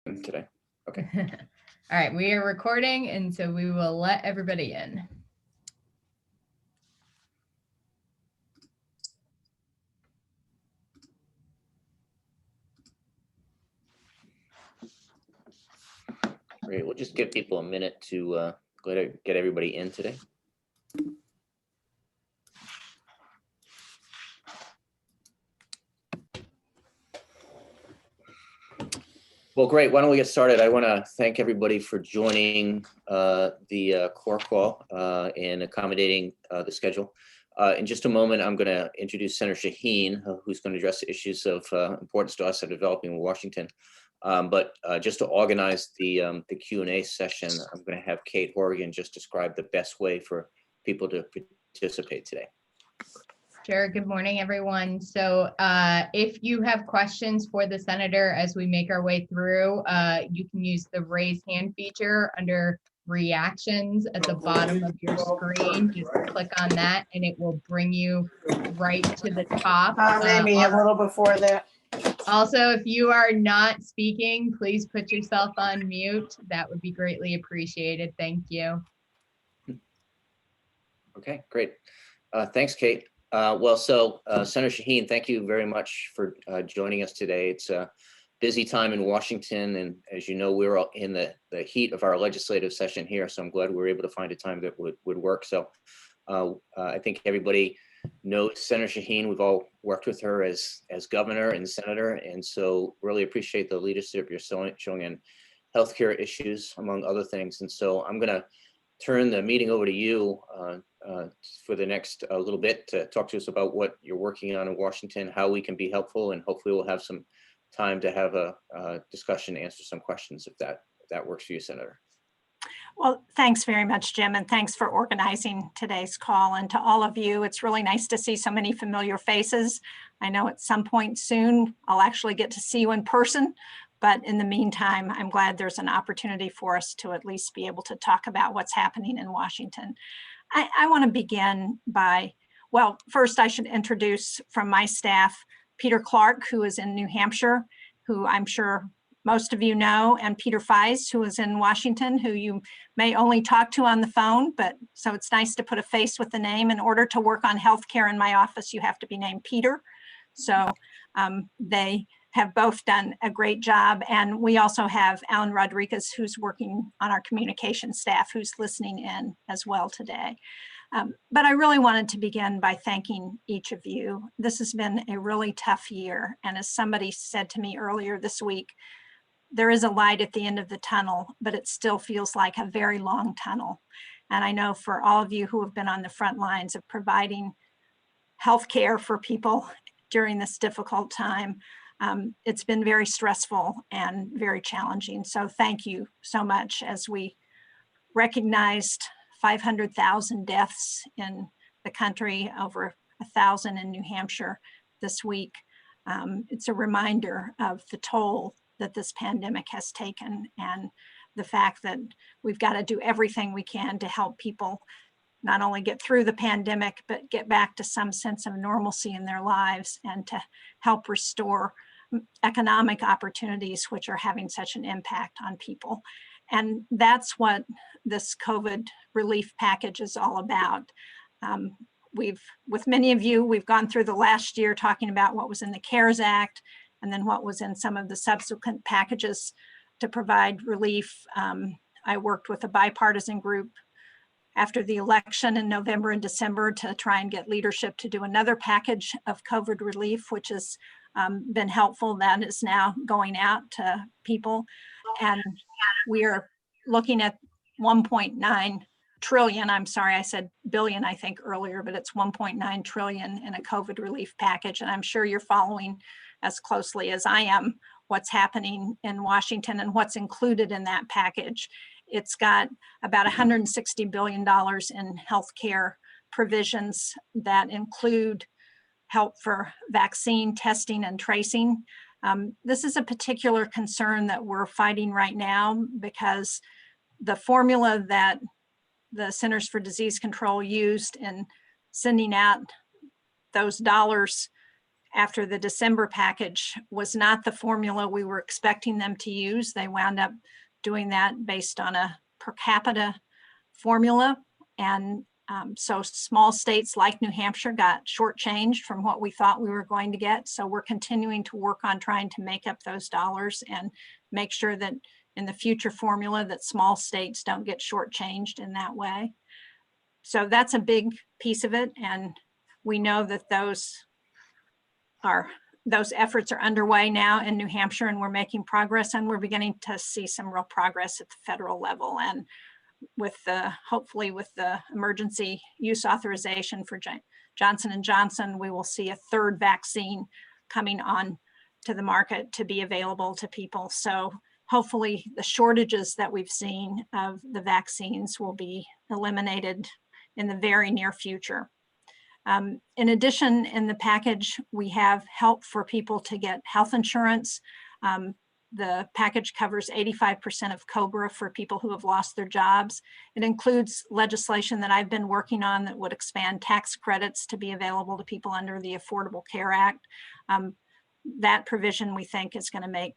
Today. Okay. All right, we are recording, and so we will let everybody in. Great. We'll just give people a minute to get everybody in today. Well, great. Why don't we get started? I want to thank everybody for joining the core call and accommodating the schedule. In just a moment, I'm going to introduce Senator Shaheen, who's going to address the issues of importance to us at developing Washington. But just to organize the Q&A session, I'm going to have Kate Horrigan just describe the best way for people to participate today. Sure. Good morning, everyone. So if you have questions for the senator as we make our way through, you can use the raise hand feature under reactions at the bottom of your screen. Just click on that and it will bring you right to the top. Maybe a little before that. Also, if you are not speaking, please put yourself on mute. That would be greatly appreciated. Thank you. Okay, great. Thanks, Kate. Senator Shaheen, thank you very much for joining us today. It's a busy time in Washington, and as you know, we're in the heat of our legislative session here, so I'm glad we were able to find a time that would work. So I think everybody knows Senator Shaheen. We've all worked with her as governor and senator, and so really appreciate the leadership you're showing in healthcare issues, among other things. And so I'm going to turn the meeting over to you for the next little bit to talk to us about what you're working on in Washington, how we can be helpful, and hopefully we'll have some time to have a discussion, answer some questions if that works for you, Senator. Well, thanks very much, Jim, and thanks for organizing today's call. And to all of you, it's really nice to see so many familiar faces. I know at some point soon I'll actually get to see you in person, but in the meantime, I'm glad there's an opportunity for us to at least be able to talk about what's happening in Washington. I want to begin by, well, first I should introduce from my staff, Peter Clark, who is in New Hampshire, who I'm sure most of you know, and Peter Feist, who is in Washington, who you may only talk to on the phone, but so it's nice to put a face with the name. In order to work on healthcare in my office, you have to be named Peter. So they have both done a great job. And we also have Alan Rodriguez, who's working on our communication staff, who's listening in as well today. But I really wanted to begin by thanking each of you. This has been a really tough year. And as somebody said to me earlier this week, there is a light at the end of the tunnel, but it still feels like a very long tunnel. And I know for all of you who have been on the front lines of providing healthcare for people during this difficult time, it's been very stressful and very challenging. So thank you so much. As we recognized 500,000 deaths in the country, over 1,000 in New Hampshire this week. It's a reminder of the toll that this pandemic has taken and the fact that we've got to do everything we can to help people not only get through the pandemic, but get back to some sense of normalcy in their lives and to help restore economic opportunities, which are having such an impact on people. And that's what this COVID relief package is all about. With many of you, we've gone through the last year talking about what was in the CARES Act and then what was in some of the subsequent packages to provide relief. I worked with a bipartisan group after the election in November and December to try and get leadership to do another package of COVID relief, which has been helpful. That is now going out to people. And we are looking at 1.9 trillion. I'm sorry, I said billion, I think earlier, but it's 1.9 trillion in a COVID relief package. And I'm sure you're following as closely as I am what's happening in Washington and what's included in that package. It's got about $160 billion in healthcare provisions that include help for vaccine testing and tracing. This is a particular concern that we're fighting right now because the formula that the Centers for Disease Control used in sending out those dollars after the December package was not the formula we were expecting them to use. They wound up doing that based on a per capita formula. And so small states like New Hampshire got shortchanged from what we thought we were going to get. So we're continuing to work on trying to make up those dollars and make sure that in the future formula that small states don't get shortchanged in that way. So that's a big piece of it. And we know that those efforts are underway now in New Hampshire, and we're making progress, and we're beginning to see some real progress at the federal level. And with hopefully with the emergency use authorization for Johnson & Johnson, we will see a third vaccine coming on to the market to be available to people. So hopefully the shortages that we've seen of the vaccines will be eliminated in the very near future. In addition, in the package, we have help for people to get health insurance. The package covers 85% of COBRA for people who have lost their jobs. It includes legislation that I've been working on that would expand tax credits to be available to people under the Affordable Care Act. That provision, we think, is going to make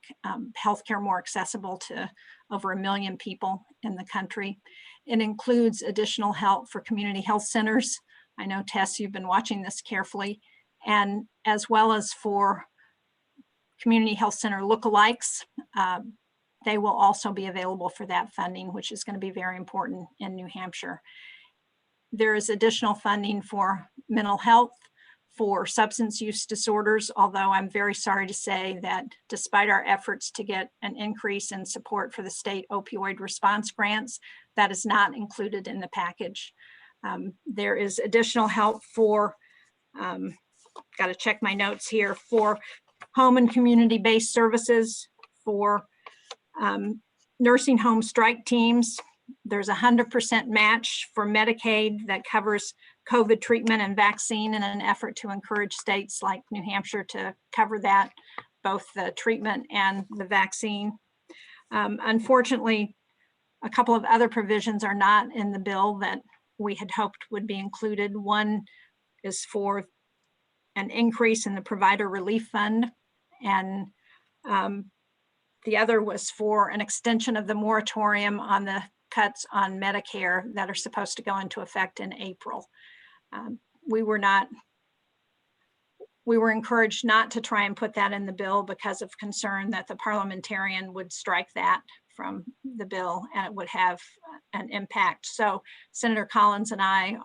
healthcare more accessible to over 1 million people in the country. It includes additional help for community health centers. I know, Tess, you've been watching this carefully, and as well as for community health center lookalikes. They will also be available for that funding, which is going to be very important in New Hampshire. There is additional funding for mental health, for substance use disorders, although I'm very sorry to say that despite our efforts to get an increase in support for the state opioid response grants, that is not included in the package. There is additional help for, got to check my notes here, for home and community-based services, for nursing home strike teams. There's 100% match for Medicaid that covers COVID treatment and vaccine in an effort to encourage states like New Hampshire to cover that, both the treatment and the vaccine. Unfortunately, a couple of other provisions are not in the bill that we had hoped would be included. One is for an increase in the provider relief fund, and the other was for an extension of the moratorium on the cuts on Medicare that are supposed to go into effect in April. We were encouraged not to try and put that in the bill because of concern that the parliamentarian would strike that from the bill and it would have an impact. So Senator Collins and I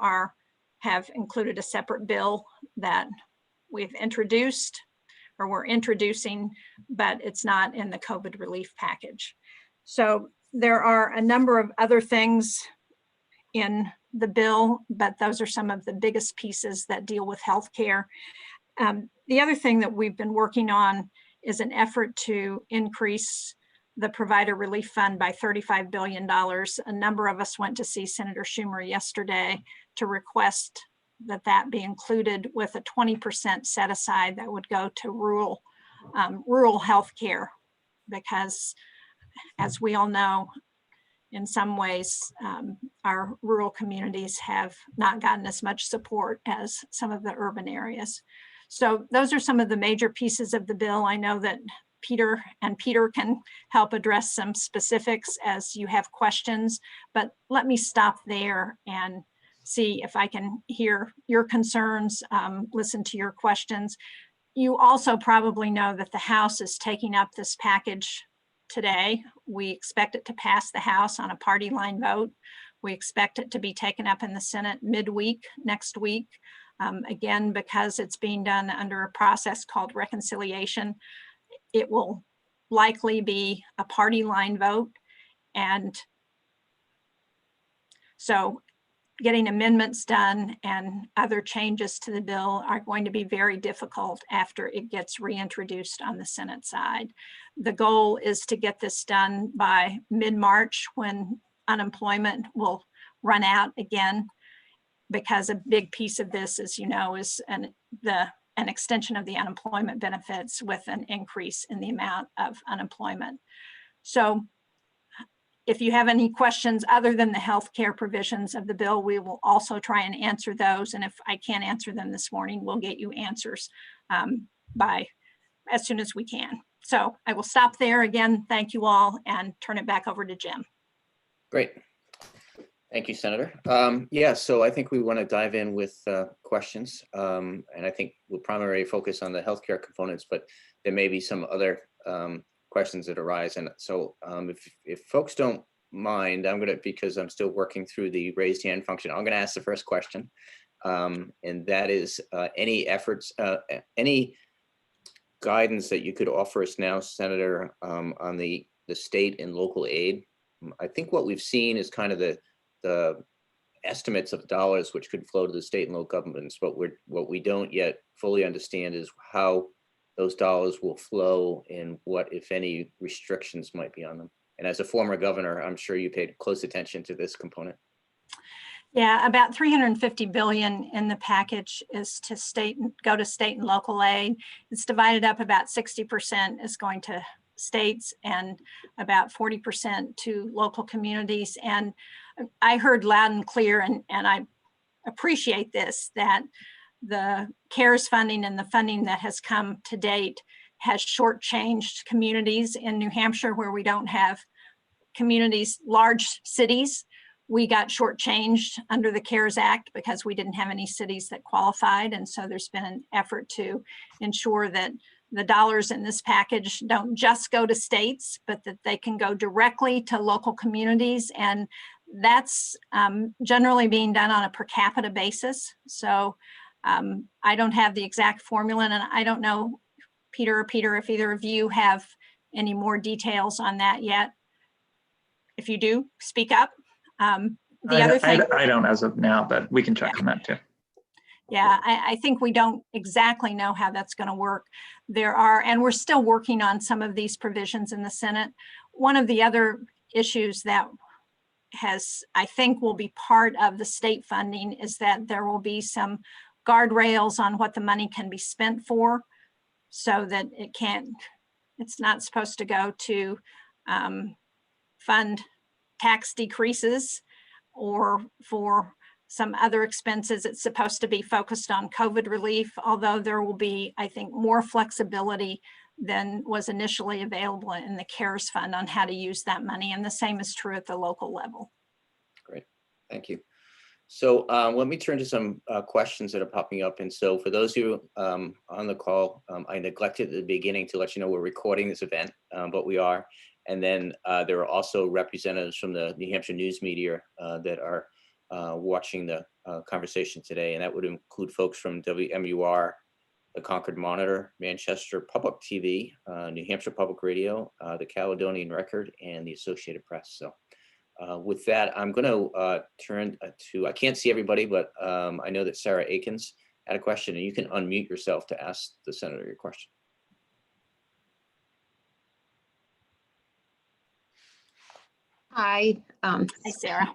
have included a separate bill that we've introduced, or we're introducing, but it's not in the COVID relief package. So there are a number of other things in the bill, but those are some of the biggest pieces that deal with healthcare. The other thing that we've been working on is an effort to increase the provider relief fund by $35 billion. A number of us went to see Senator Schumer yesterday to request that that be included with a 20% set aside that would go to rural healthcare, because as we all know, in some ways, our rural communities have not gotten as much support as some of the urban areas. So those are some of the major pieces of the bill. I know that Peter can help address some specifics as you have questions, but let me stop there and see if I can hear your concerns, listen to your questions. You also probably know that the House is taking up this package today. We expect it to pass the House on a party line vote. We expect it to be taken up in the Senate midweek next week. Again, because it's being done under a process called reconciliation, it will likely be a party line vote. And so getting amendments done and other changes to the bill are going to be very difficult after it gets reintroduced on the Senate side. The goal is to get this done by mid-March, when unemployment will run out again, because a big piece of this, as you know, is an extension of the unemployment benefits with an increase in the amount of unemployment. So if you have any questions other than the healthcare provisions of the bill, we will also try and answer those. And if I can't answer them this morning, we'll get you answers by as soon as we can. So I will stop there. Again, thank you all and turn it back over to Jim. Great. Thank you, Senator. Yeah, so I think we want to dive in with questions. And I think we'll primarily focus on the healthcare components, but there may be some other questions that arise. And so if folks don't mind, I'm going to, because I'm still working through the raised hand function, I'm going to ask the first question. And that is any efforts, any guidance that you could offer us now, Senator, on the state and local aid. I think what we've seen is kind of the estimates of dollars which could flow to the state and local governments, but what we don't yet fully understand is how those dollars will flow and what, if any, restrictions might be on them. And as a former governor, I'm sure you paid close attention to this component. Yeah, about $350 billion in the package is to go to state and local aid. It's divided up about 60% is going to states and about 40% to local communities. And I heard loud and clear, and I appreciate this, that the CARES funding and the funding that has come to date has shortchanged communities in New Hampshire where we don't have communities, large cities. We got shortchanged under the CARES Act because we didn't have any cities that qualified. And so there's been an effort to ensure that the dollars in this package don't just go to states, but that they can go directly to local communities. And that's generally being done on a per capita basis. So I don't have the exact formula, and I don't know, Peter, if either of you have any more details on that yet. If you do, speak up. Other thing, I don't as of now, but we can check on that too. Yeah, I think we don't exactly know how that's going to work. And we're still working on some of these provisions in the Senate. One of the other issues that I think will be part of the state funding is that there will be some guardrails on what the money can be spent for, so that it's not supposed to go to fund tax decreases or for some other expenses. It's supposed to be focused on COVID relief, although there will be, I think, more flexibility than was initially available in the CARES fund on how to use that money. And the same is true at the local level. Great, thank you. So let me turn to some questions that are popping up. And so for those of you on the call, I neglected at the beginning to let you know we're recording this event, but we are. And then there are also representatives from the New Hampshire news media that are watching the conversation today. And that would include folks from WMUR, the Concord Monitor, Manchester Public TV, New Hampshire Public Radio, the Caledonian Record, and the Associated Press. So with that, I'm going to turn to, I can't see everybody, but I know that Sarah Akins had a question, and you can unmute yourself to ask the Senator your question. Hi. Hi, Sarah.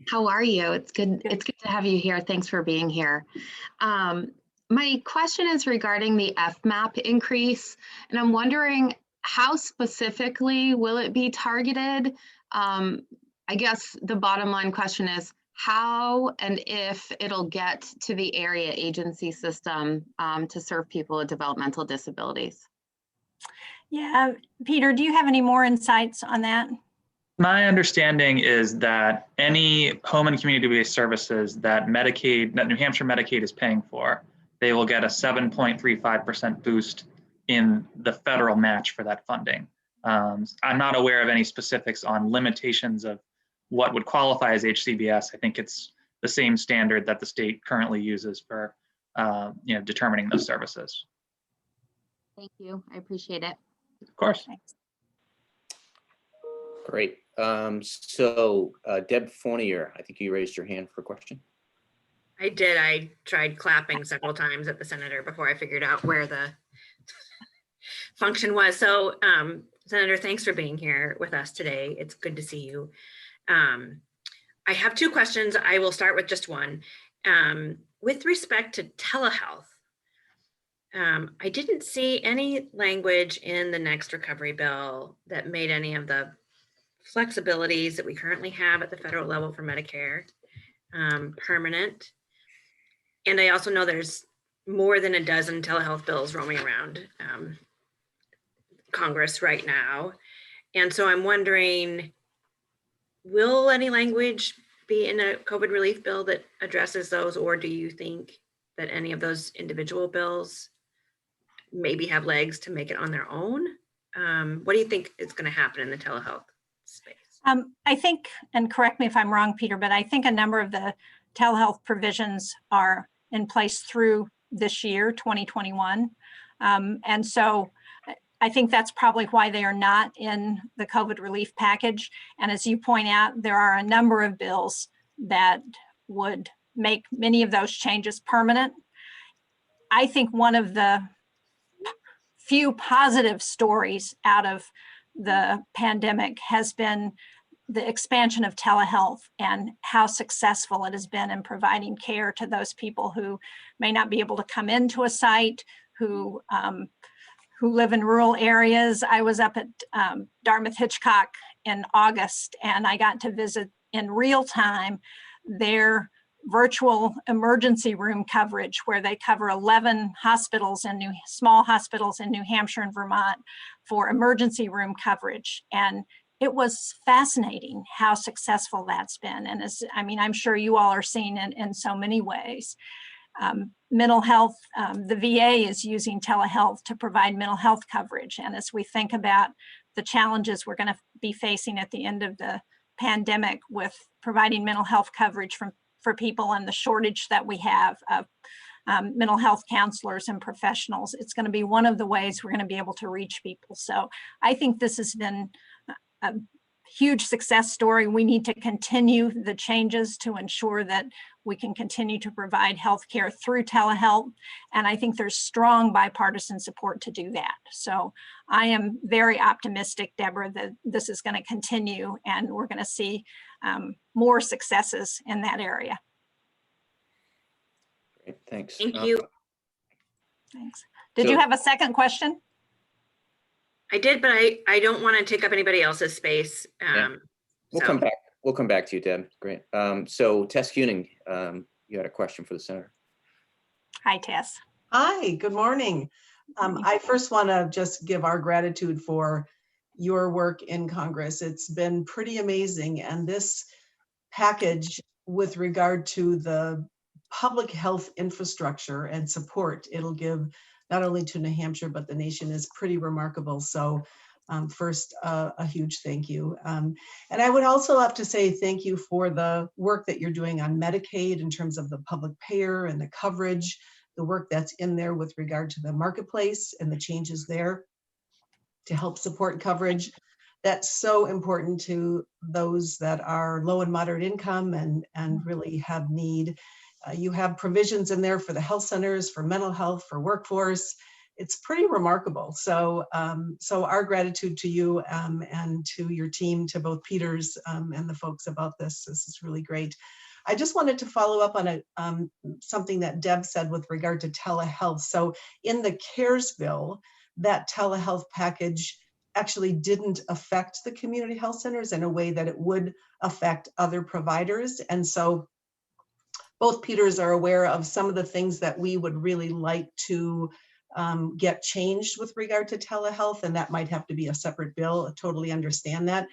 How are you? It's good. It's good to have you here. Thanks for being here. My question is regarding the FMAP increase, and I'm wondering how specifically will it be targeted? I guess the bottom line question is how and if it'll get to the area agency system to serve people with developmental disabilities. Yeah, Peter, do you have any more insights on that? My understanding is that any home and community-based services that New Hampshire Medicaid is paying for, they will get a 7.35% boost in the federal match for that funding. I'm not aware of any specifics on limitations of what would qualify as HCBS. I think it's the same standard that the state currently uses for determining those services. Thank you. I appreciate it. Of course. Thanks. Great. So Deb Fournier, I think you raised your hand for a question. I did. I tried clapping several times at the senator before I figured out where the function was. So Senator, thanks for being here with us today. It's good to see you. I have two questions. I will start with just one. With respect to telehealth, I didn't see any language in the next recovery bill that made any of the flexibilities that we currently have at the federal level for Medicare permanent. And I also know there's more than a dozen telehealth bills roaming around Congress right now. And so I'm wondering, will any language be in a COVID relief bill that addresses those, or do you think that any of those individual bills maybe have legs to make it on their own? What do you think is going to happen in the telehealth space? I think, and correct me if I'm wrong, Peter, but I think a number of the telehealth provisions are in place through this year, 2021. And so I think that's probably why they are not in the COVID relief package. And as you point out, there are a number of bills that would make many of those changes permanent. I think one of the few positive stories out of the pandemic has been the expansion of telehealth and how successful it has been in providing care to those people who may not be able to come into a site, who live in rural areas. I was up at Dartmouth Hitchcock in August, and I got to visit in real time their virtual emergency room coverage, where they cover 11 hospitals and small hospitals in New Hampshire and Vermont for emergency room coverage. And it was fascinating how successful that's been. And I'm sure you all are seeing it in so many ways. Mental health, the VA is using telehealth to provide mental health coverage. And as we think about the challenges we're going to be facing at the end of the pandemic with providing mental health coverage for people and the shortage that we have of mental health counselors and professionals, it's going to be one of the ways we're going to be able to reach people. So I think this has been a huge success story. We need to continue the changes to ensure that we can continue to provide healthcare through telehealth. And I think there's strong bipartisan support to do that. So I am very optimistic, Deborah, that this is going to continue and we're going to see more successes in that area. Great, thanks. Thank you. Thanks. Did you have a second question? I did, but I don't want to take up anybody else's space. We'll come back. We'll come back to you, Deb. Great. So Tess Kuning, you had a question for the senator. Hi, Tess. Hi, good morning. I first want to just give our gratitude for your work in Congress. It's been pretty amazing. And this package with regard to the public health infrastructure and support it'll give not only to New Hampshire, but the nation is pretty remarkable. So first, a huge thank you. And I would also have to say thank you for the work that you're doing on Medicaid in terms of the public payer and the coverage, the work that's in there with regard to the marketplace and the changes there to help support coverage. That's so important to those that are low and moderate income and really have need. You have provisions in there for the health centers, for mental health, for workforce. It's pretty remarkable. So, so our gratitude to you and to your team, to both Peters and the folks about this. This is really great. I just wanted to follow up on something that Deb said with regard to telehealth. So in the CARES bill, that telehealth package actually didn't affect the community health centers in a way that it would affect other providers. And so both Peters are aware of some of the things that we would really like to get changed with regard to telehealth, and that might have to be a separate bill. I totally understand that.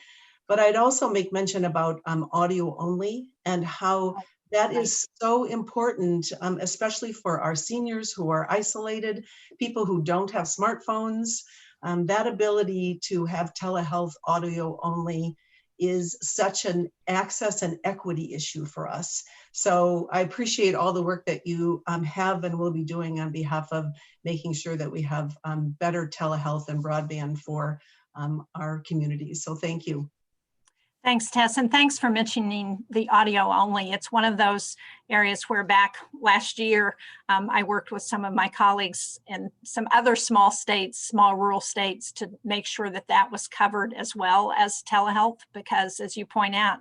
But I'd also make mention about audio only and how that is so important, especially for our seniors who are isolated, people who don't have smartphones. That ability to have telehealth audio only is such an access and equity issue for us. So I appreciate all the work that you have and will be doing on behalf of making sure that we have better telehealth and broadband for our communities. So thank you. Thanks, Tess, and thanks for mentioning the audio only. It's one of those areas where back last year, I worked with some of my colleagues in some other small states, small rural states, to make sure that that was covered as well as telehealth, because as you point out,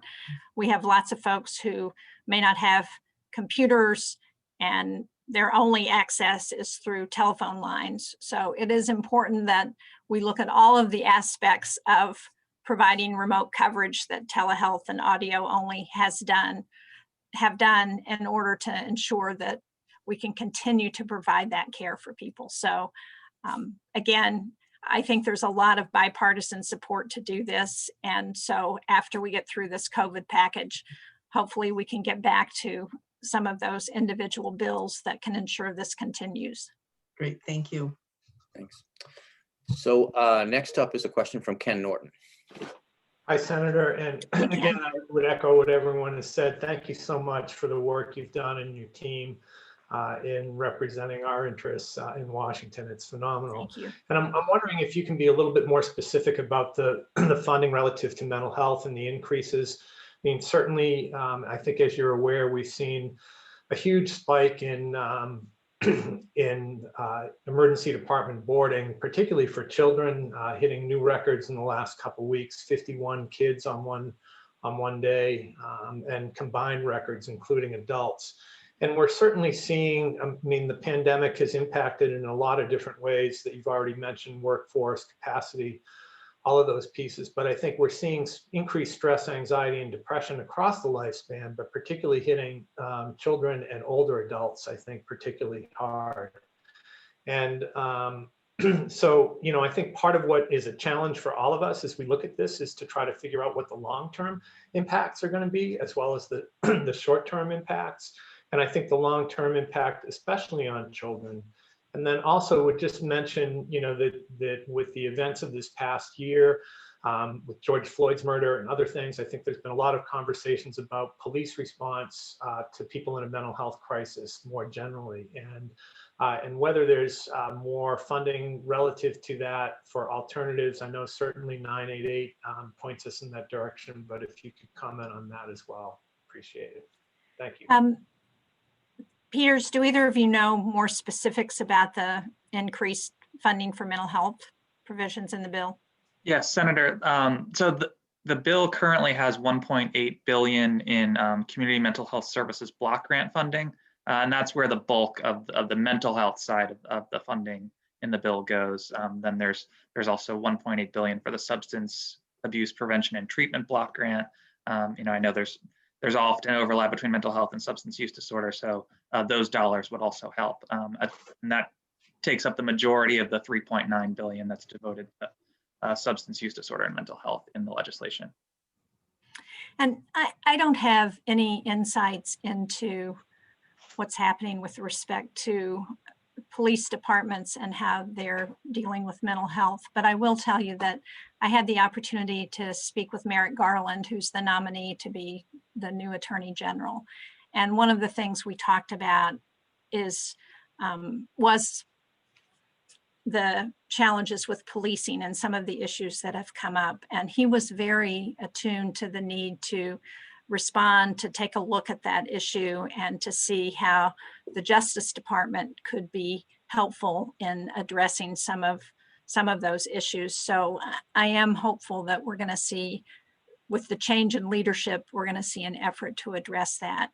we have lots of folks who may not have computers and their only access is through telephone lines. So it is important that we look at all of the aspects of providing remote coverage that telehealth and audio only have done in order to ensure that we can continue to provide that care for people. So again, I think there's a lot of bipartisan support to do this. And so after we get through this COVID package, hopefully we can get back to some of those individual bills that can ensure this continues. Great, thank you. Thanks. So next up is a question from Ken Norton. Hi, Senator. And again, I would echo what everyone has said. Thank you so much for the work you've done and your team in representing our interests in Washington. It's phenomenal. Thank you. And I'm wondering if you can be a little bit more specific about the funding relative to mental health and the increases. I mean, certainly, I think as you're aware, we've seen a huge spike in emergency department boarding, particularly for children, hitting new records in the last couple of weeks, 51 kids on one day, and combined records, including adults. And we're certainly seeing, I mean, the pandemic has impacted in a lot of different ways that you've already mentioned: workforce, capacity, all of those pieces. But I think we're seeing increased stress, anxiety, and depression across the lifespan, but particularly hitting children and older adults, I think, particularly hard. And so, you know, I think part of what is a challenge for all of us as we look at this is to try to figure out what the long-term impacts are going to be, as well as the, the short-term impacts. And I think the long-term impact, especially on children. And then also would just mention, you know, that with the events of this past year, with George Floyd's murder and other things, I think there's been a lot of conversations about police response to people in a mental health crisis more generally, and whether there's more funding relative to that for alternatives. I know certainly 988 points us in that direction, but if you could comment on that as well, appreciate it. Thank you. Peters, do either of you know more specifics about the increased funding for mental health provisions in the bill? Yes, Senator. So the bill currently has $1.8 billion in community mental health services block grant funding, and that's where the bulk of the mental health side of the funding in the bill goes. Then there's also $1.8 billion for the substance abuse prevention and treatment block grant. You know, I know there's often overlap between mental health and substance use disorder, so those dollars would also help. And that takes up the majority of the $3.9 billion that's devoted to substance use disorder and mental health in the legislation. And I don't have any insights into what's happening with respect to police departments and how they're dealing with mental health, but I will tell you that I had the opportunity to speak with Merrick Garland, who's the nominee to be the new Attorney General. And one of the things we talked about was the challenges with policing and some of the issues that have come up. And he was very attuned to the need to respond, to take a look at that issue and to see how the Justice Department could be helpful in addressing some of those issues. So I am hopeful that we're going to see, with the change in leadership, we're going to see an effort to address that.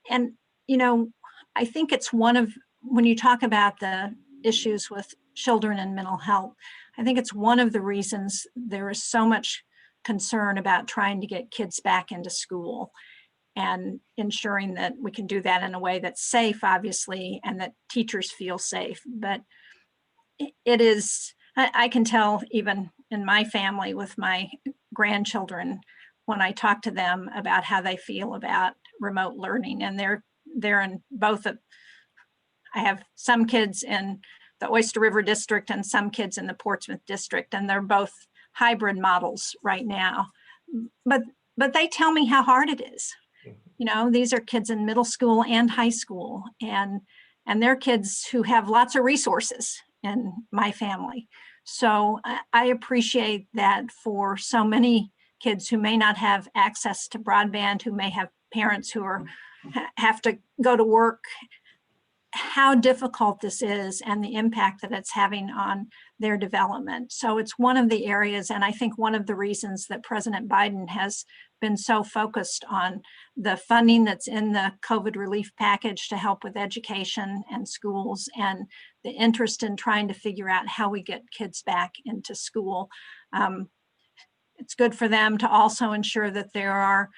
And, you know, I think it's when you talk about the issues with children and mental health, I think it's one of the reasons there is so much concern about trying to get kids back into school and ensuring that we can do that in a way that's safe, obviously, and that teachers feel safe. But it is, I can tell even in my family with my grandchildren, when I talk to them about how they feel about remote learning, and they're in both of, I have some kids in the Oyster River district and some kids in the Portsmouth district, and they're both hybrid models right now. But they tell me how hard it is. You know, these are kids in middle school and high school, and they're kids who have lots of resources in my family. So I appreciate that for so many kids who may not have access to broadband, who may have parents who have to go to work, how difficult this is and the impact that it's having on their development. So it's one of the areas, and I think one of the reasons that President Biden has been so focused on the funding that's in the COVID relief package to help with education and schools, and the interest in trying to figure out how we get kids back into school. It's good for them to also ensure that there are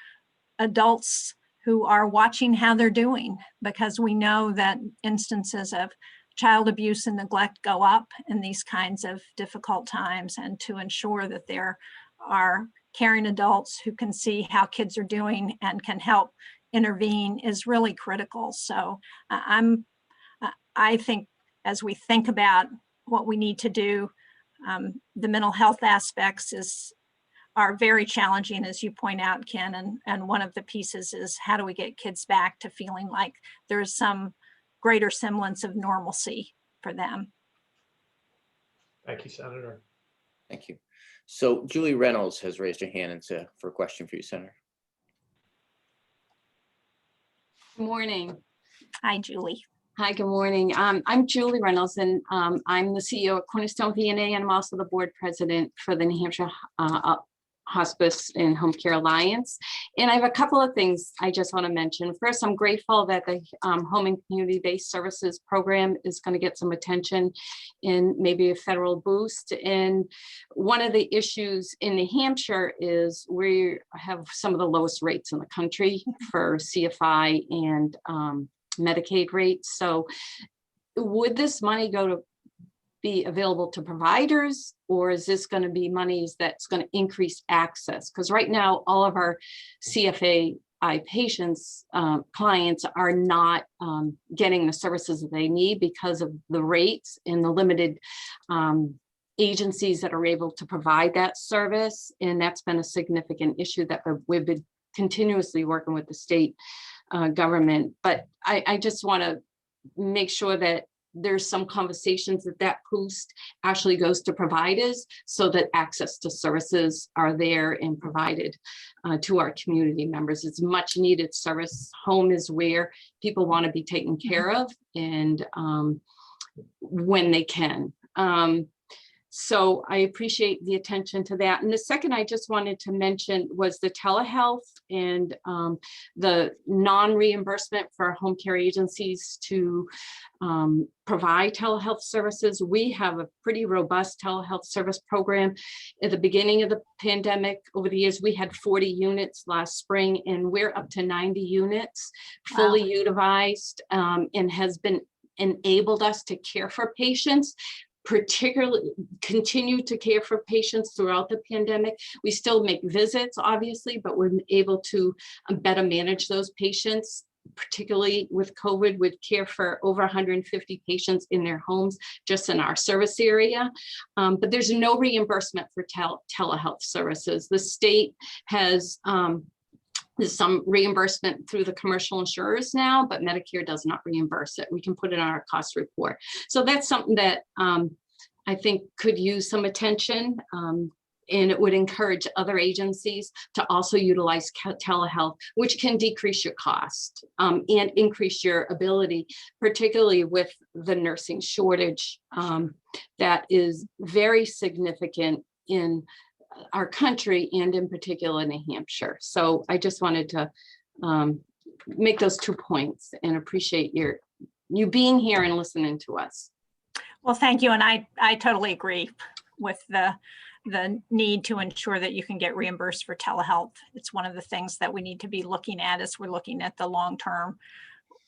adults who are watching how they're doing, because we know that instances of child abuse and neglect go up in these kinds of difficult times, and to ensure that there are caring adults who can see how kids are doing and can help intervene is really critical. So I think as we think about what we need to do, the mental health aspects are very challenging, as you point out, Ken, and one of the pieces is how do we get kids back to feeling like there's some greater semblance of normalcy for them. Thank you, Senator. Thank you. So Julie Reynolds has raised her hand for a question for you, Senator. Good morning. Hi, Julie. Hi, good morning. I'm Julie Reynolds, and I'm the CEO at Cornerstone VNA, and I'm also the board president for the New Hampshire Hospice and Home Care Alliance. And I have a couple of things I just want to mention. First, I'm grateful that the Home and Community-Based Services program is going to get some attention and maybe a federal boost. And one of the issues in New Hampshire is we have some of the lowest rates in the country for CFI and Medicaid rates. So would this money be available to providers, or is this going to be monies that's going to increase access? Because right now, all of our CFAI patients, clients are not getting the services that they need because of the rates and the limited agencies that are able to provide that service. And that's been a significant issue that we've been continuously working with the state government. But I just want to make sure that there's some conversations that boost actually goes to providers so that access to services are there and provided to our community members. It's much needed service. Home is where people want to be taken care of, and when they can. So I appreciate the attention to that. And the second I just wanted to mention was the telehealth and the non-reimbursement for home care agencies to provide telehealth services. We have a pretty robust telehealth service program. At the beginning of the pandemic, over the years, we had 40 units last spring, and we're up to 90 units fully utilized, and has been enabled us to care for patients, particularly continue to care for patients throughout the pandemic. We still make visits, obviously, but we're able to better manage those patients, particularly with COVID. Would care for over 150 patients in their homes, just in our service area. But there's no reimbursement for telehealth services. The state has there's some reimbursement through the commercial insurers now, but Medicare does not reimburse it. We can put it on our cost report. So that's something that I think could use some attention, and it would encourage other agencies to also utilize telehealth, which can decrease your cost and increase your ability, particularly with the nursing shortage that is very significant in our country and in particular New Hampshire. So I just wanted to make those 2 points and appreciate you being here and listening to us. Well, thank you. And I totally agree with the need to ensure that you can get reimbursed for telehealth. It's one of the things that we need to be looking at as we're looking at the long term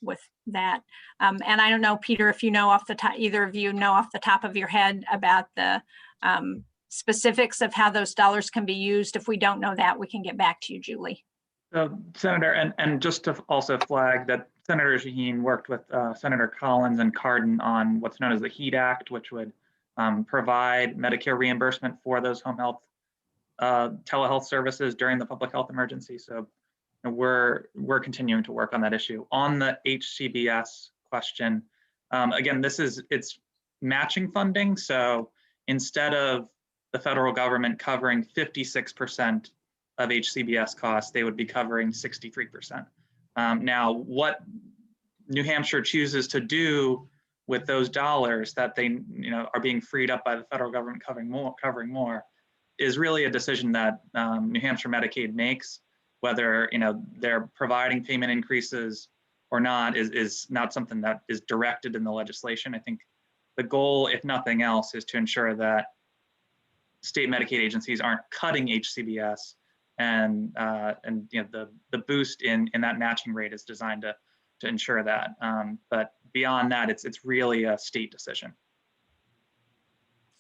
with that. And I don't know, Peter, if you know off the top, either of you know off the top of your head about the specifics of how those dollars can be used. If we don't know that, we can get back to you, Julie. Senator, and just to also flag that Senator Shaheen worked with Senator Collins and Cardin on what's known as the HEAT Act, which would provide Medicare reimbursement for those home health telehealth services during the public health emergency. So we're continuing to work on that issue. On the HCBS question, again, it's matching funding. So instead of the federal government covering 56% of HCBS costs, they would be covering 63%. Now, what New Hampshire chooses to do with those dollars that they are being freed up by the federal government covering more is really a decision that New Hampshire Medicaid makes. Whether they're providing payment increases or not is not something that is directed in the legislation. I think the goal, if nothing else, is to ensure that state Medicaid agencies aren't cutting HCBS, and the boost in that matching rate is designed to ensure that. But beyond that, it's really a state decision.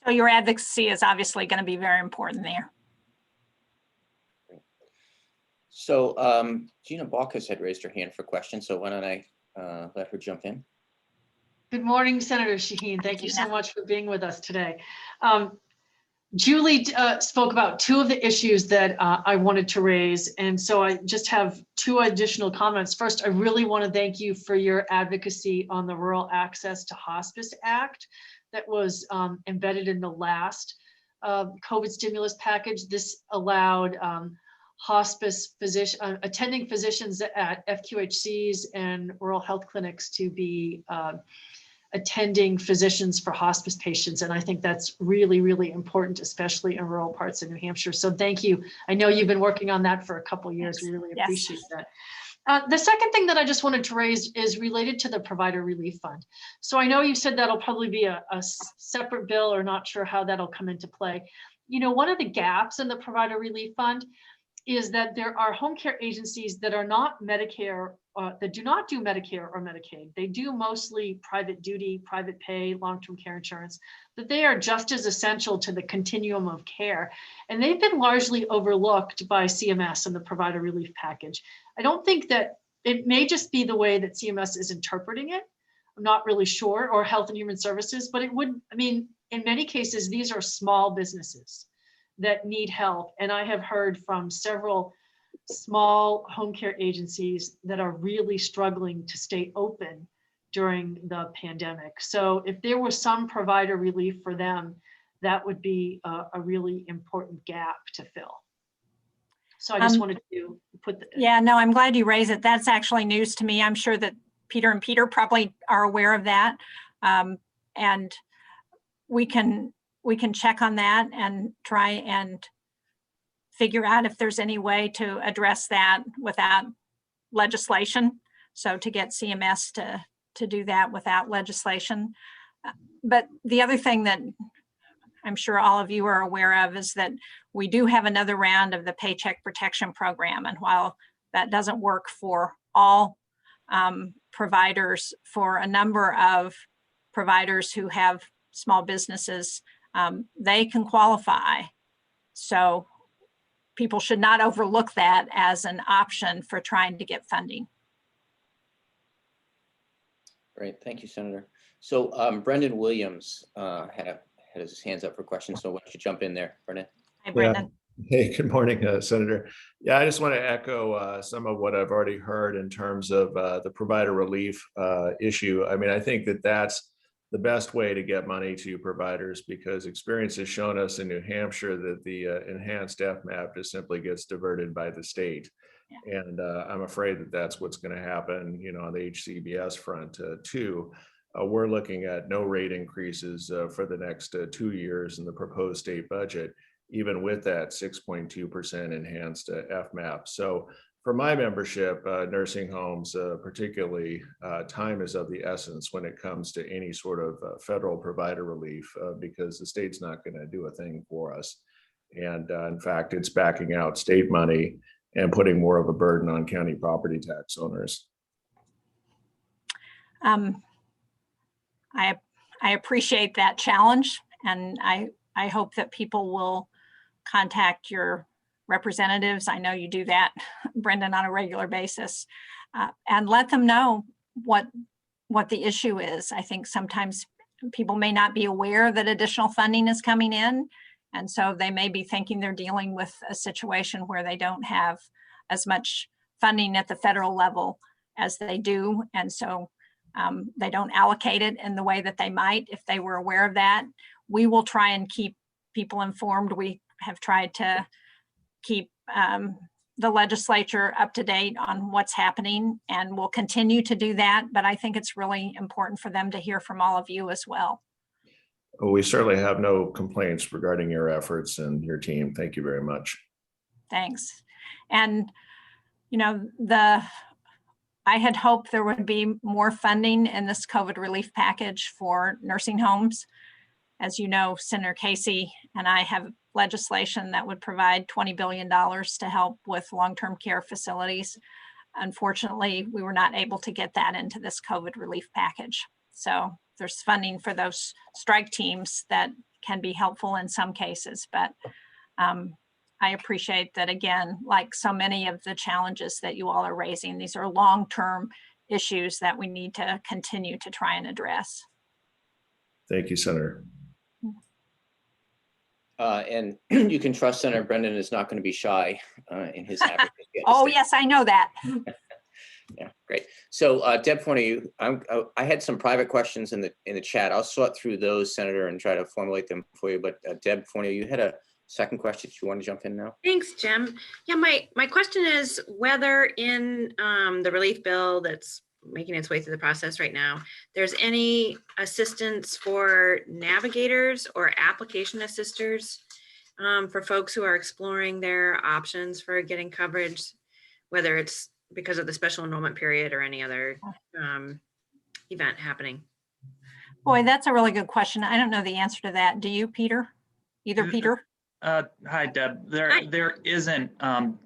So your advocacy is obviously going to be very important there. So Gina Baucus had raised her hand for questions, so why don't I let her jump in? Good morning, Senator Shaheen. Thank you so Gina. much for being with us today. Julie spoke about two of the issues that I wanted to raise, and so I just have two additional comments. First, I really want to thank you for your advocacy on the Rural Access to Hospice Act that was embedded in the last COVID stimulus package. This allowed hospice attending physicians at FQHCs and rural health clinics to be attending physicians for hospice patients. And I think that's really, really important, especially in rural parts of New Hampshire. So thank you. I know you've been working on that for a couple of years. We really appreciate that. The second thing that I just wanted to raise is related to the Provider Relief Fund. So I know you said that'll probably be a separate bill, or not sure how that'll come into play. You know, one of the gaps in the Provider Relief Fund is that there are home care agencies that are not Medicare, that do not do Medicare or Medicaid. They do mostly private duty, private pay, long-term care insurance, that they are just as essential to the continuum of care. And they've been largely overlooked by CMS and the Provider Relief Package. I don't think that, it may just be the way that CMS is interpreting it. I'm not really sure, or Health and Human Services, but it would, I mean, in many cases, these are small businesses that need help. And I have heard from several small home care agencies that are really struggling to stay open during the pandemic. So if there was some provider relief for them, that would be a really important gap to fill. So I just wanted to put the— Yeah, no, I'm glad you raised it. That's actually news to me. I'm sure that Peter and Peter probably are aware of that. And we can check on that and try and figure out if there's any way to address that without legislation. So to get CMS to do that without legislation. But the other thing that I'm sure all of you are aware of is that we do have another round of the Paycheck Protection Program. And while that doesn't work for all providers, for a number of providers who have small businesses, they can qualify. So people should not overlook that as an option for trying to get funding. Great, thank you, Senator. So Brendan Williams had his hands up for questions. So why don't you jump in there, Brendan? Hi, Brendan. Yeah. Hey, good morning, Senator. Yeah, I just want to echo some of what I've already heard in terms of the provider relief issue. I mean, I think that that's the best way to get money to providers, because experience has shown us in New Hampshire that the enhanced FMAP just simply gets diverted by the state. Yeah. And I'm afraid that that's what's going to happen, you know, on the HCBS front too. We're looking at no rate increases for the next 2 years in the proposed state budget, even with that 6.2% enhanced FMAP. So for my membership, nursing homes particularly, time is of the essence when it comes to any sort of federal provider relief, because the state's not going to do a thing for us. And in fact, it's backing out state money and putting more of a burden on county property tax owners. I appreciate that challenge, and I hope that people will contact your representatives. I know you do that, Brendan, on a regular basis, and let them know what the issue is. I think sometimes people may not be aware that additional funding is coming in, and so they may be thinking they're dealing with a situation where they don't have as much funding at the federal level as they do, and so they don't allocate it in the way that they might if they were aware of that. We will try and keep people informed. We have tried to keep the legislature up to date on what's happening, and we'll continue to do that. But I think it's really important for them to hear from all of you as well. Well, we certainly have no complaints regarding your efforts and your team. Thank you very much. Thanks. And, you know, I had hoped there would be more funding in this COVID relief package for nursing homes. as you know, Senator Casey and I have legislation that would provide $20 billion to help with long-term care facilities. Unfortunately, we were not able to get that into this COVID relief package. So there's funding for those strike teams that can be helpful in some cases, but I appreciate that, again, like so many of the challenges that you all are raising, these are long-term issues that we need to continue to try and address. Thank you, Senator. And you can trust Senator Brendan is not going to be shy in his advocacy. Oh, yes, I know that. Yeah, great. So Deb Forney, I had some private questions in the chat. I'll sort through those, Senator, and try to formulate them for you. But Deb Forney, you had a second question. Do you want to jump in now? Thanks, Jim. Yeah, my question is whether in the relief bill that's making its way through the process right now, there's any assistance for navigators or application assisters for folks who are exploring their options for getting coverage, whether it's because of the special enrollment period or any other event happening. Boy, that's a really good question. I don't know the answer to that. Do you, Peter? Either Peter? Hi, Deb. There isn't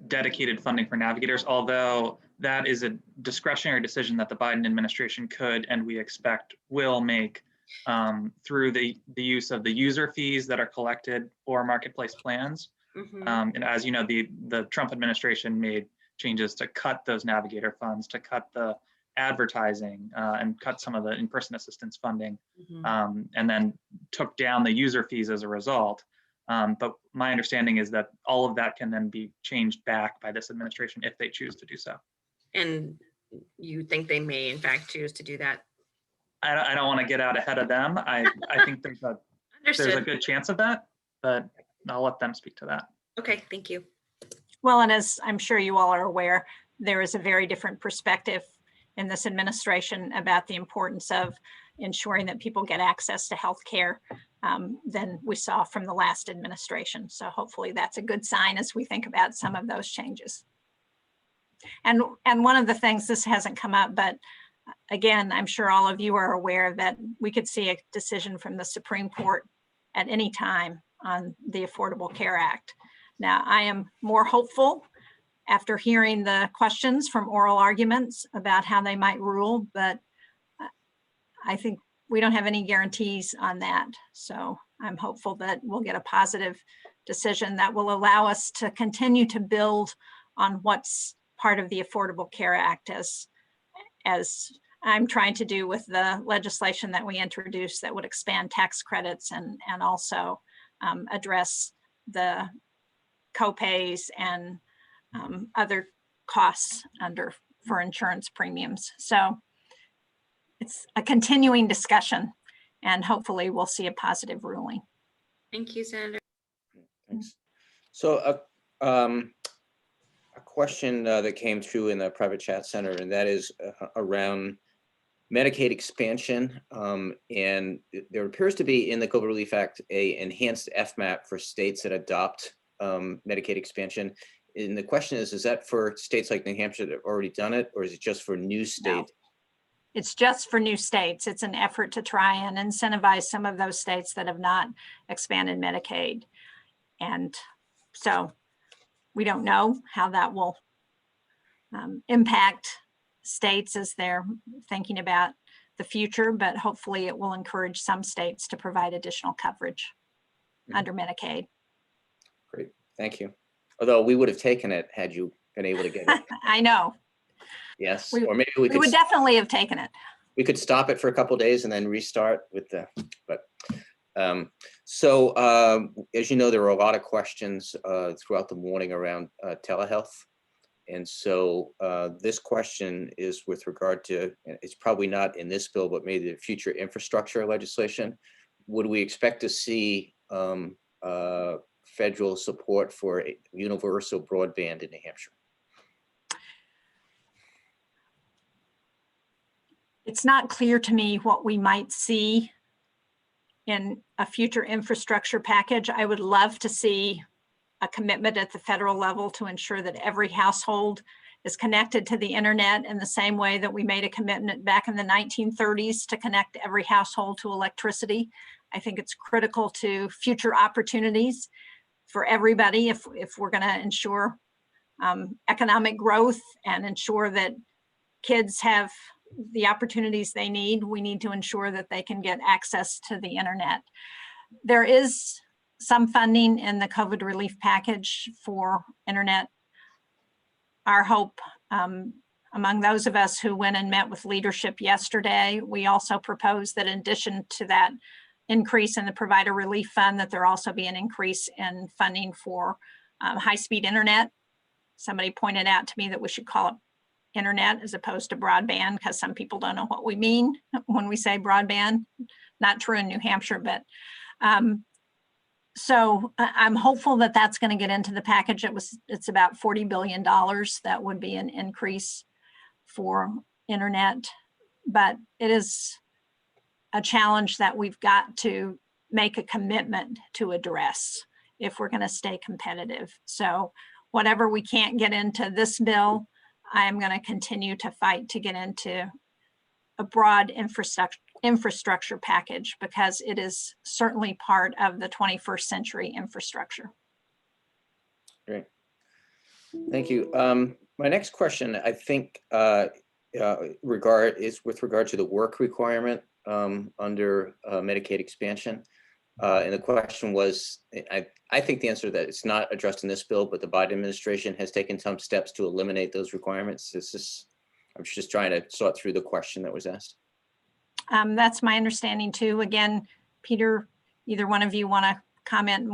dedicated funding for navigators, although that is a discretionary decision that the Biden administration could, and we expect will make through the use of the user fees that are collected for marketplace plans. And as you know, the Trump administration made changes to cut those navigator funds, to cut the advertising and cut some of the in-person assistance funding, and then took down the user fees as a result. But my understanding is that all of that can then be changed back by this administration if they choose to do so. And you think they may in fact choose to do that? I don't want to get out ahead of them. I think there's a good chance of that, but I'll let them speak to that. Okay, thank you. Well, and as I'm sure you all are aware, there is a very different perspective in this administration about the importance of ensuring that people get access to health care than we saw from the last administration. So hopefully that's a good sign as we think about some of those changes. And one of the things, this hasn't come up, but again, I'm sure all of you are aware that we could see a decision from the Supreme Court at any time on the Affordable Care Act. Now, I am more hopeful after hearing the questions from oral arguments about how they might rule, but I think we don't have any guarantees on that. So I'm hopeful that we'll get a positive decision that will allow us to continue to build on what's part of the Affordable Care Act, as I'm trying to do with the legislation that we introduced that would expand tax credits and also address the co-pays and other costs for insurance premiums. So it's a continuing discussion, and hopefully we'll see a positive ruling. Thank you, Senator. Thanks. So a question that came through in the private chat, Senator, and that is around Medicaid expansion. And there appears to be in the COVID Relief Act a enhanced FMAP for states that adopt Medicaid expansion. And the question is that for states like New Hampshire that have already done it, or is it just for new states? No. It's just for new states. It's an effort to try and incentivize some of those states that have not expanded Medicaid. And so we don't know how that will impact states as they're thinking about the future, but hopefully it will encourage some states to provide additional coverage under Medicaid. Great, thank you. Although we would have taken it had you been able to get it. I know. Yes, or maybe we would definitely have taken it. We could stop it for a couple of days and then restart with the, but so as you know, there were a lot of questions throughout the morning around telehealth. And so this question is with regard to, it's probably not in this bill, but maybe the future infrastructure legislation. Would we expect to see federal support for universal broadband in New Hampshire? It's not clear to me what we might see in a future infrastructure package. I would love to see a commitment at the federal level to ensure that every household is connected to the internet in the same way that we made a commitment back in the 1930s to connect every household to electricity. I think it's critical to future opportunities for everybody if we're going to ensure economic growth and ensure that kids have the opportunities they need. We need to ensure that they can get access to the internet. There is some funding in the COVID relief package for internet. Our hope, among those of us who went and met with leadership yesterday, we also proposed that in addition to that increase in the provider relief fund, that there also be an increase in funding for high-speed internet. Somebody pointed out to me that we should call it internet as opposed to broadband, because some people don't know what we mean when we say broadband. Not true in New Hampshire, but so I'm hopeful that that's going to get into the package. It's about $40 billion. That would be an increase for internet, but it is a challenge that we've got to make a commitment to address if we're going to stay competitive. So whatever we can't get into this bill, I'm going to continue to fight to get into a broad infrastructure package, because it is certainly part of the 21st century infrastructure. Great. Thank you. My next question, I think, is with regard to the work requirement under Medicaid expansion. And the question was, I think the answer to that it's not addressed in this bill, but the Biden administration has taken some steps to eliminate those requirements. I'm just trying to sort through the question that was asked. That's my understanding too. Again, Peter, either one of you want to comment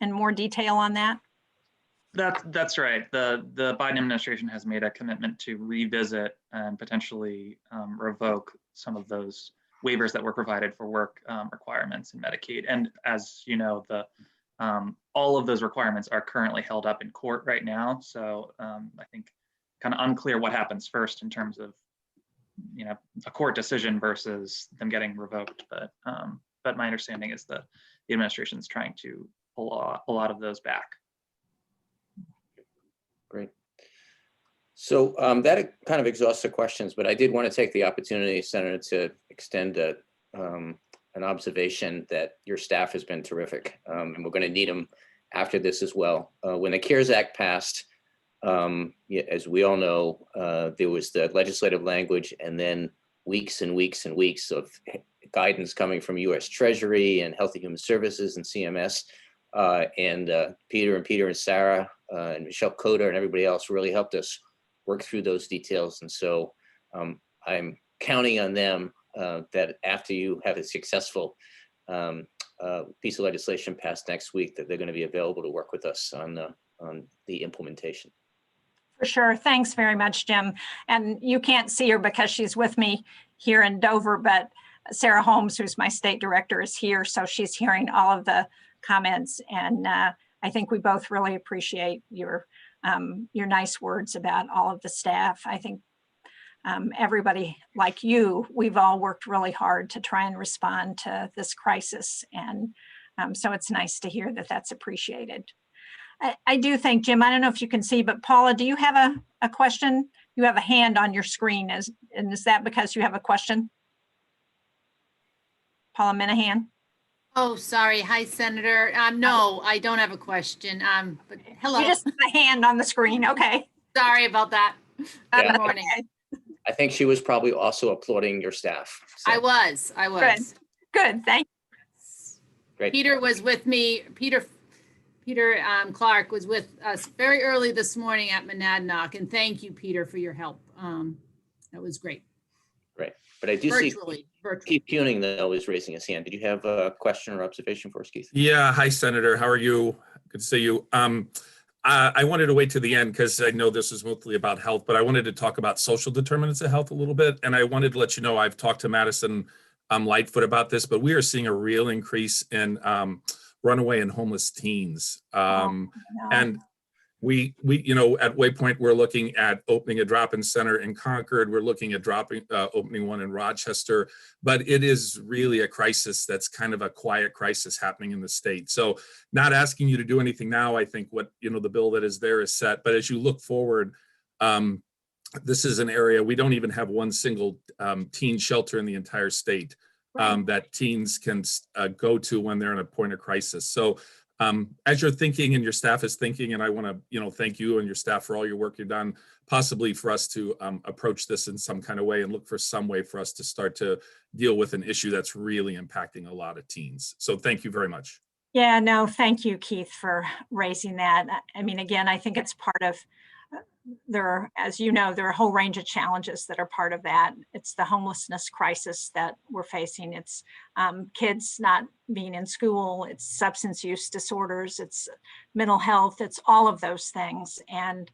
in more detail on that? That's right. The Biden administration has made a commitment to revisit and potentially revoke some of those waivers that were provided for work requirements in Medicaid. And as you know, all of those requirements are currently held up in court right now. So I think kind of unclear what happens first in terms of, a court decision versus them getting revoked. But my understanding is that the administration is trying to pull a lot of those back. Great. So that kind of exhausts the questions, but I did want to take the opportunity, Senator, to extend an observation that your staff has been terrific, and we're going to need them after this as well. When the CARES Act passed, as we all know, there was the legislative language and then weeks and weeks and weeks of guidance coming from U.S. Treasury and Health and Human Services and CMS, and Peter and Sarah and Michelle Coder and everybody else really helped us work through those details. And so I'm counting on them that after you have a successful piece of legislation passed next week, that they're going to be available to work with us on the implementation. For sure. Thanks very much, Jim. And you can't see her because she's with me here in Dover, but Sarah Holmes, who's my state director, is here. So she's hearing all of the comments. And I think we both really appreciate your nice words about all of the staff. I think everybody like you, we've all worked really hard to try and respond to this crisis. And so it's nice to hear that that's appreciated. I do think, Jim, I don't know if you can see, but Paula, do you have a question? You have a hand on your screen, and is that because you have a question? Paula Minahan? Oh, sorry. Hi, Senator. No, I don't have a question. But hello. You just have a hand on the screen. Okay. Sorry about that. Yeah. Good morning. Okay. I think she was probably also applauding your staff. So. I was. Good. Thank you. Great. Peter was with me. Peter Clark was with us very early this morning at Monadnock, and thank you, Peter, for your help. That was great. Great. But I do virtually. Keith Puning, though, is raising his hand. Did you have a question or observation for us, Keith? Yeah. Hi, Senator. How are you? Good to see you. I wanted to wait to the end because I know this is mostly about health, but I wanted to talk about social determinants of health a little bit. And I wanted to let you know I've talked to Madison Lightfoot about this, but we are seeing a real increase in runaway and homeless teens. And we at Waypoint, we're looking at opening a drop-in center in Concord. We're looking at opening one in Rochester, but it is really a crisis that's kind of a quiet crisis happening in the state. So not asking you to do anything now. I think what, the bill that is there is set, but as you look forward, this is an area, we don't even have one single teen shelter in the entire state. that teens can go to when they're in a point of crisis. So as you're thinking and your staff is thinking, and I want to, thank you and your staff for all your work you've done, possibly for us to approach this in some kind of way and look for some way for us to start to deal with an issue that's really impacting a lot of teens. So thank you very much. Yeah, no, thank you, Keith, for raising that. I mean, again, I think it's part of, as you know, there are a whole range of challenges that are part of that. It's the homelessness crisis that we're facing. It's kids not being in school. It's substance use disorders. It's mental health. It's all of those things. And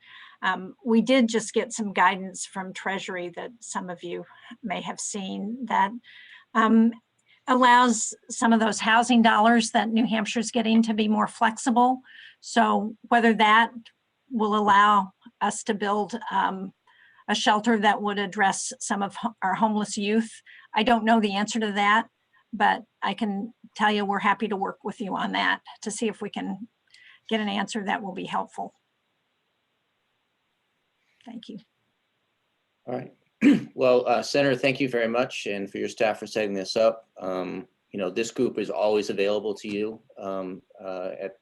we did just get some guidance from Treasury that some of you may have seen that allows some of those housing dollars that New Hampshire's getting to be more flexible. So whether that will allow us to build a shelter that would address some of our homeless youth, I don't know the answer to that, but I can tell you we're happy to work with you on that to see if we can get an answer that will be helpful. Thank you. All right. Well, Senator, thank you very much, and for your staff for setting this up. This group is always available to you at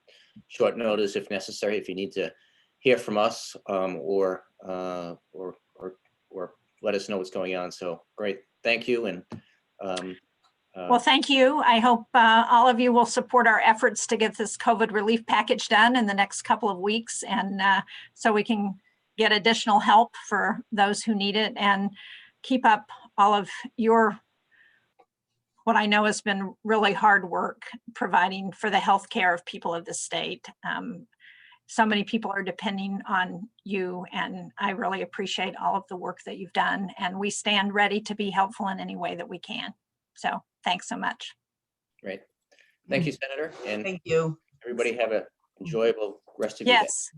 short notice if necessary, if you need to hear from us or let us know what's going on. So great, thank you. And well, thank you. I hope all of you will support our efforts to get this COVID relief package done in the next couple of weeks, and so we can get additional help for those who need it, and keep up all of your, what I know has been really hard work providing for the health care of people of the state. So many people are depending on you, and I really appreciate all of the work that you've done, and we stand ready to be helpful in any way that we can. So thanks so much. Great. Thank you, Senator. And Thank you. everybody have an enjoyable rest of your day. Yes.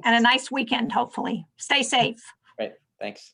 And a nice weekend, hopefully. Stay safe. Right. Thanks.